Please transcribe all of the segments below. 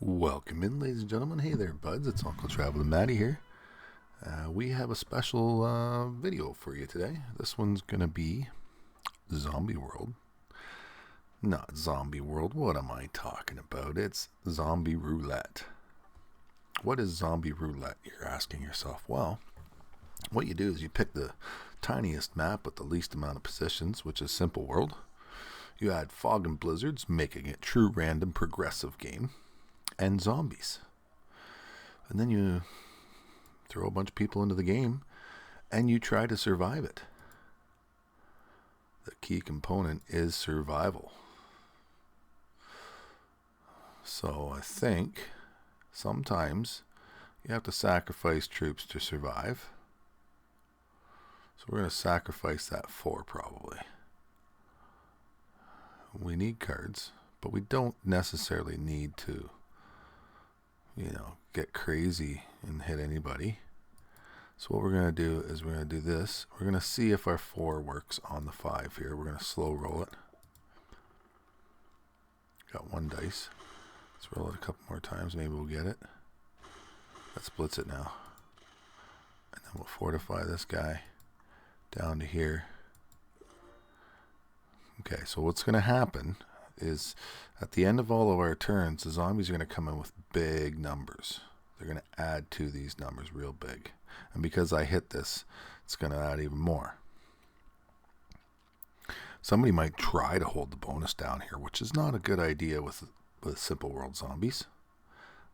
Welcome in, ladies and gentlemen. Hey there, buds. It's Uncle Travel and Maddie here. We have a special video for you today. This one's going to be Zombie World. Not Zombie World. What am I talking about? It's Zombie Roulette. What is Zombie Roulette, you're asking yourself? Well, what you do is you pick the tiniest map with the least amount of positions, which is Simple World. You add fog and blizzards, making it true random progressive game. And zombies. And then you throw a bunch of people into the game and you try to survive it. The key component is survival. So I think sometimes you have to sacrifice troops to survive. So we're going to sacrifice that 4 probably. We need cards, but we don't necessarily need to get crazy and hit anybody. So what we're going to do is we're going to do this. We're going to see if our 4 works on the 5 here. We're going to slow roll it. Got 1 dice. Let's roll it a couple more times. Maybe we'll get it. That splits it now. And then we'll fortify this guy down to here. Okay, so what's going to happen is at the end of all of our turns, the zombies are going to come in with big numbers. They're going to add to these numbers real big. And because I hit this, it's going to add even more. Somebody might try to hold the bonus down here, which is not a good idea with Simple World Zombies.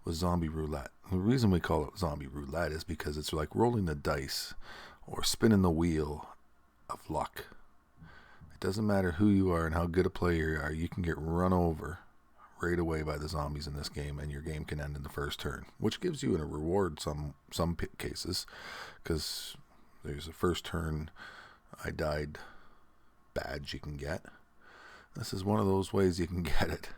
With Zombie Roulette. The reason we call it Zombie Roulette is because it's like rolling the dice or spinning the wheel of luck. It doesn't matter who you are and how good a player you are, you can get run over right away by the zombies in this game, and your game can end in the first turn, which gives you a reward some cases, because there's a first turn I died badge you can get. This is one of those ways you can get it.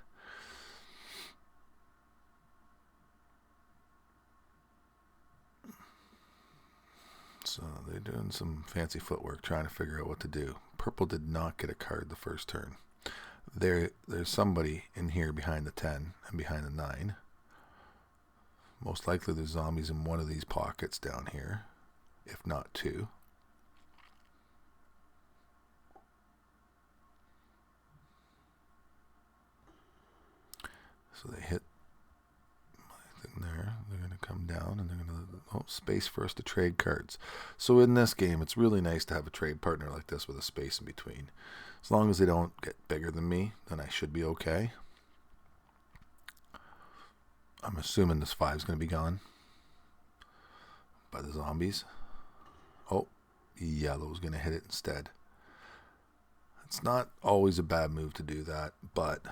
So they're doing some fancy footwork trying to figure out what to do. Purple did not get a card the first turn. There's somebody in here behind the 10 and behind the 9. Most likely there's zombies in one of these pockets down here, if not 2. So they hit my thing there. They're going to come down and they're going to space for us to trade cards. So in this game, it's really nice to have a trade partner like this with a space in between. As long as they don't get bigger than me, then I should be okay. I'm assuming this 5 is going to be gone by the zombies. Oh, yellow's going to hit it instead. It's not always a bad move to do that, but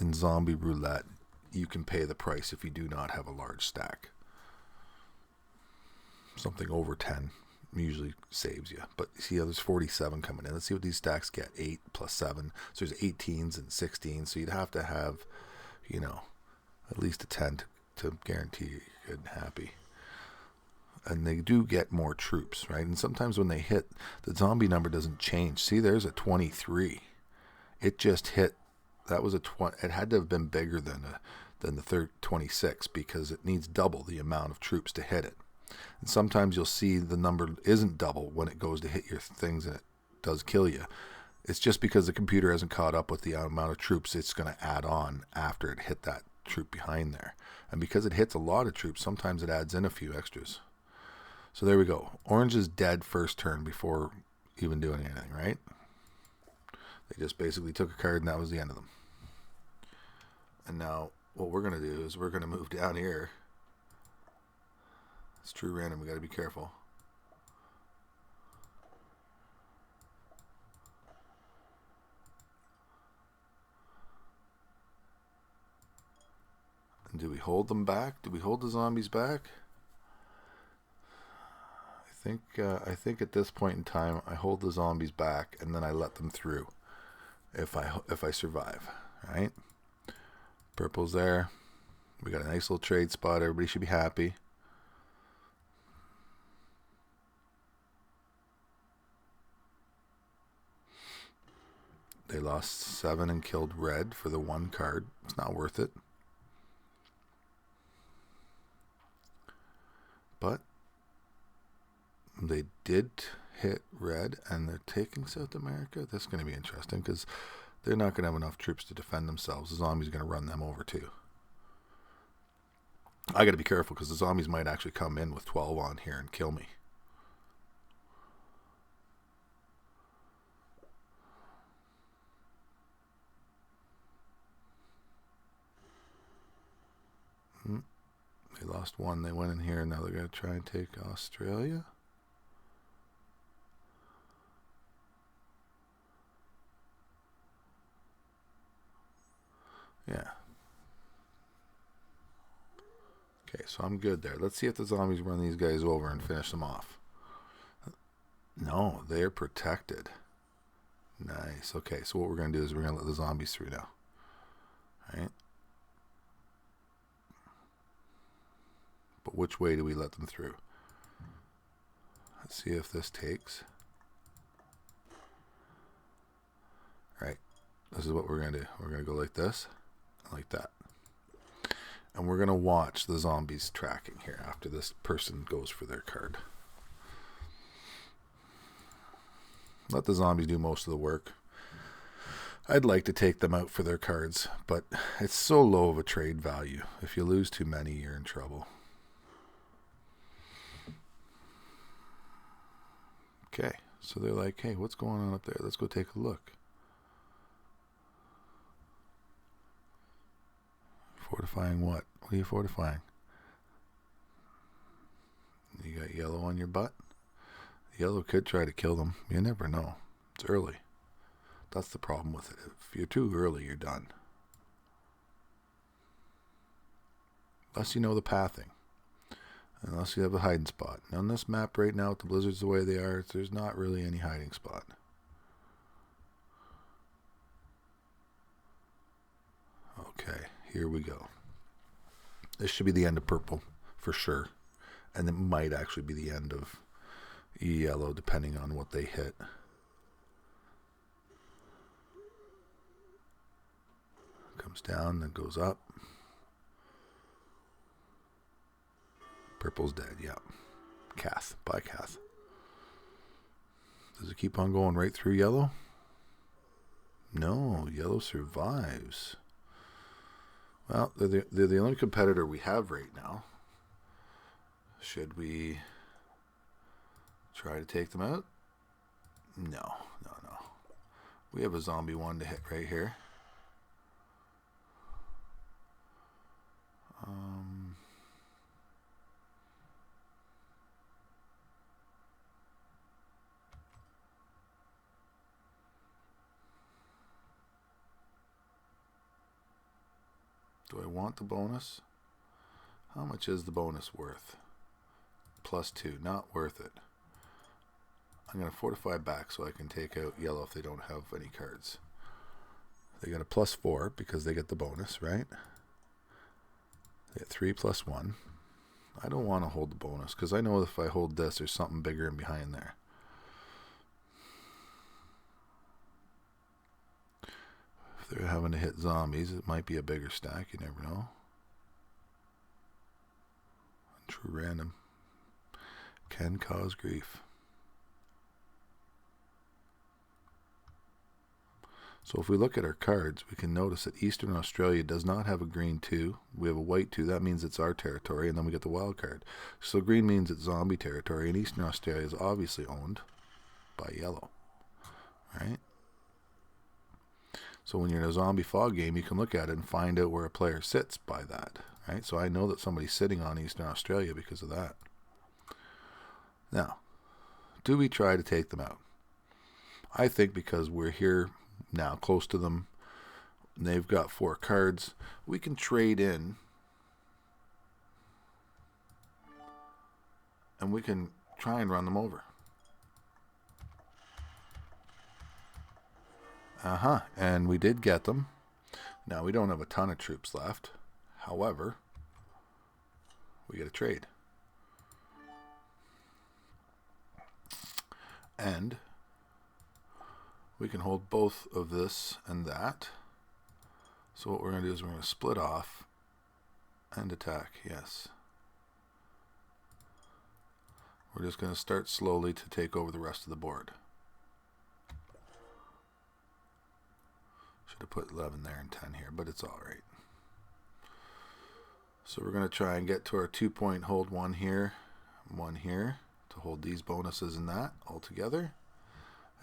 in Zombie Roulette, you can pay the price if you do not have a large stack. Something over 10 usually saves you. But see how there's 47 coming in. Let's see what these stacks get. 8 plus 7. So there's 18s and 16s. So you'd have to have, at least a 10 to guarantee you're good and happy. And they do get more troops, right? And sometimes when they hit, the zombie number doesn't change. See, there's a 23. It just hit. That was a 20. It had to have been bigger than the third 26 because it needs double the amount of troops to hit it. And sometimes you'll see the number isn't double when it goes to hit your things and it does kill you. It's just because the computer hasn't caught up with the amount of troops it's going to add on after it hit that troop behind there. And because it hits a lot of troops, sometimes it adds in a few extras. So there we go. Orange is dead first turn before even doing anything, right? They just basically took a card and that was the end of them. And now what we're going to do is we're going to move down here. It's true random. We got to be careful. And do we hold them back? Do we hold the zombies back? I think at this point in time, I hold the zombies back and then I let them through. If I survive, right? Purple's there. We got a nice little trade spot. Everybody should be happy. They lost 7 and killed red for the 1 card. It's not worth it. But they did hit red, and they're taking South America. That's going to be interesting because they're not going to have enough troops to defend themselves. The zombies are going to run them over too. I got to be careful because the zombies might actually come in with 12 on here and kill me. They lost one. They went in here, and now they're going to try and take Australia. Yeah. Okay, so I'm good there. Let's see if the zombies run these guys over and finish them off. No, they're protected. Nice. Okay, so what we're going to do is we're going to let the zombies through now. All right. But which way do we let them through? Let's see if this takes. All right. This is what we're going to do. We're going to go like this, like that. And we're going to watch the zombies tracking here after this person goes for their card. Let the zombies do most of the work. I'd like to take them out for their cards, but it's so low of a trade value. If you lose too many, you're in trouble. Okay, so they're like, hey, what's going on up there? Let's go take a look. Fortifying what? What are you fortifying? You got yellow on your butt? Yellow could try to kill them. You never know. It's early. That's the problem with it. If you're too early, you're done. Unless you know the pathing. Unless you have a hiding spot. And on this map right now, with the blizzards the way they are, there's not really any hiding spot. Okay, here we go. This should be the end of purple, for sure. And it might actually be the end of yellow, depending on what they hit. Comes down, then goes up. Purple's dead, yeah. Cath. Bye, Cath. Does it keep on going right through yellow? No, yellow survives. Well, they're the only competitor we have right now. Should we try to take them out? No. We have a zombie one to hit right here. Do I want the bonus? How much is the bonus worth? +2. Not worth it. I'm going to fortify back so I can take out yellow if they don't have any cards. They got a +4 because they get the bonus, right? They get 3 + 1. I don't want to hold the bonus because I know if I hold this, there's something bigger in behind there. If they're having to hit zombies, it might be a bigger stack. You never know. True random can cause grief. So if we look at our cards, we can notice that Eastern Australia does not have a green 2. We have a white 2. That means it's our territory, and then we get the wild card. So green means it's zombie territory, and Eastern Australia is obviously owned by yellow. Right? So when you're in a zombie fog game, you can look at it and find out where a player sits by that. Right? So I know that somebody's sitting on Eastern Australia because of that. Now, do we try to take them out? I think because we're here now close to them, they've got 4 cards, we can trade in and we can try and run them over. And we did get them. Now we don't have a ton of troops left. However, we get a trade. And we can hold both of this and that. So what we're going to do is we're going to split off and attack. Yes. We're just going to start slowly to take over the rest of the board. Should have put 11 there and 10 here, but it's all right. So we're going to try and get to our 2-point hold, one here to hold these bonuses and that all together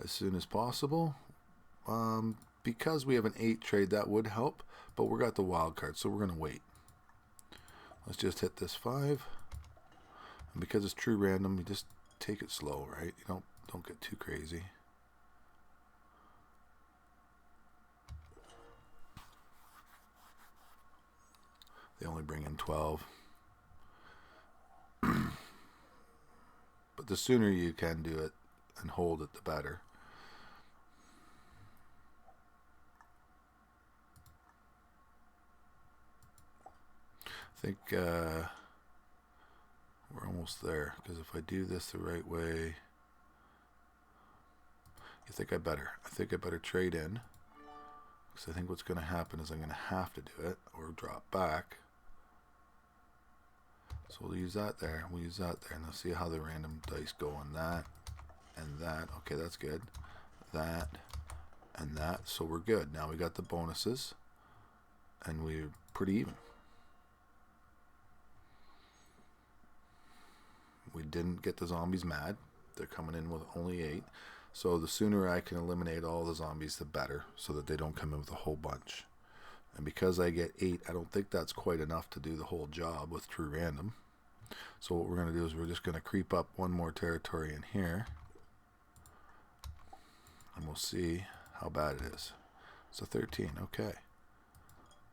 as soon as possible. Because we have an 8 trade, that would help, but we got the wild card, so we're going to wait. Let's just hit this 5. And because it's true random, you just take it slow, right? You don't get too crazy. They only bring in 12. But the sooner you can do it and hold it, the better. I think we're almost there, because if I do this the right way, I think I better trade in, because I think what's going to happen is I'm going to have to do it or drop back. So we'll use that there, and we'll use that there, and let's see how the random dice go on that and that. Okay, that's good. That and that, so we're good. Now we got the bonuses, and we're pretty even. We didn't get the zombies mad. They're coming in with only 8. So the sooner I can eliminate all the zombies, the better, so that they don't come in with a whole bunch. And because I get 8, I don't think that's quite enough to do the whole job with true random. So what we're going to do is we're just going to creep up one more territory in here. And we'll see how bad it is. It's a 13. Okay.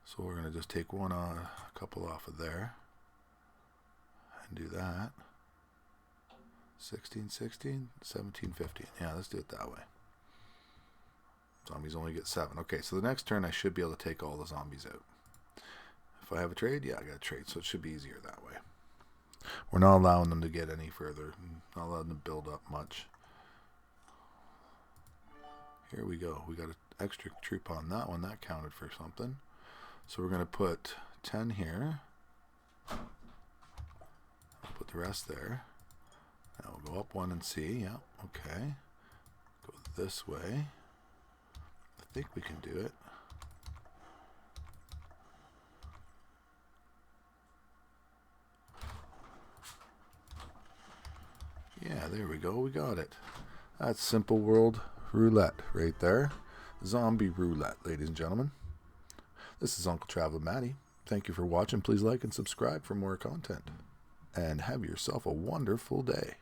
So we're going to just take a couple off of there. And do that. 16, 16, 17, 15. Yeah, let's do it that way. Zombies only get 7. Okay, so the next turn I should be able to take all the zombies out. If I have a trade, yeah, I got a trade, so it should be easier that way. We're not allowing them to get any further. Not allowing them to build up much. Here we go. We got an extra troop on that one. That counted for something. So we're going to put 10 here. I'll put the rest there. Now we'll go up 1 and see. Yeah, okay. Go this way. I think we can do it. Yeah, there we go. We got it. That's Simple World Roulette right there. Zombie Roulette, ladies and gentlemen. This is Uncle Traveler Matty. Thank you for watching. Please like and subscribe for more content. And have yourself a wonderful day.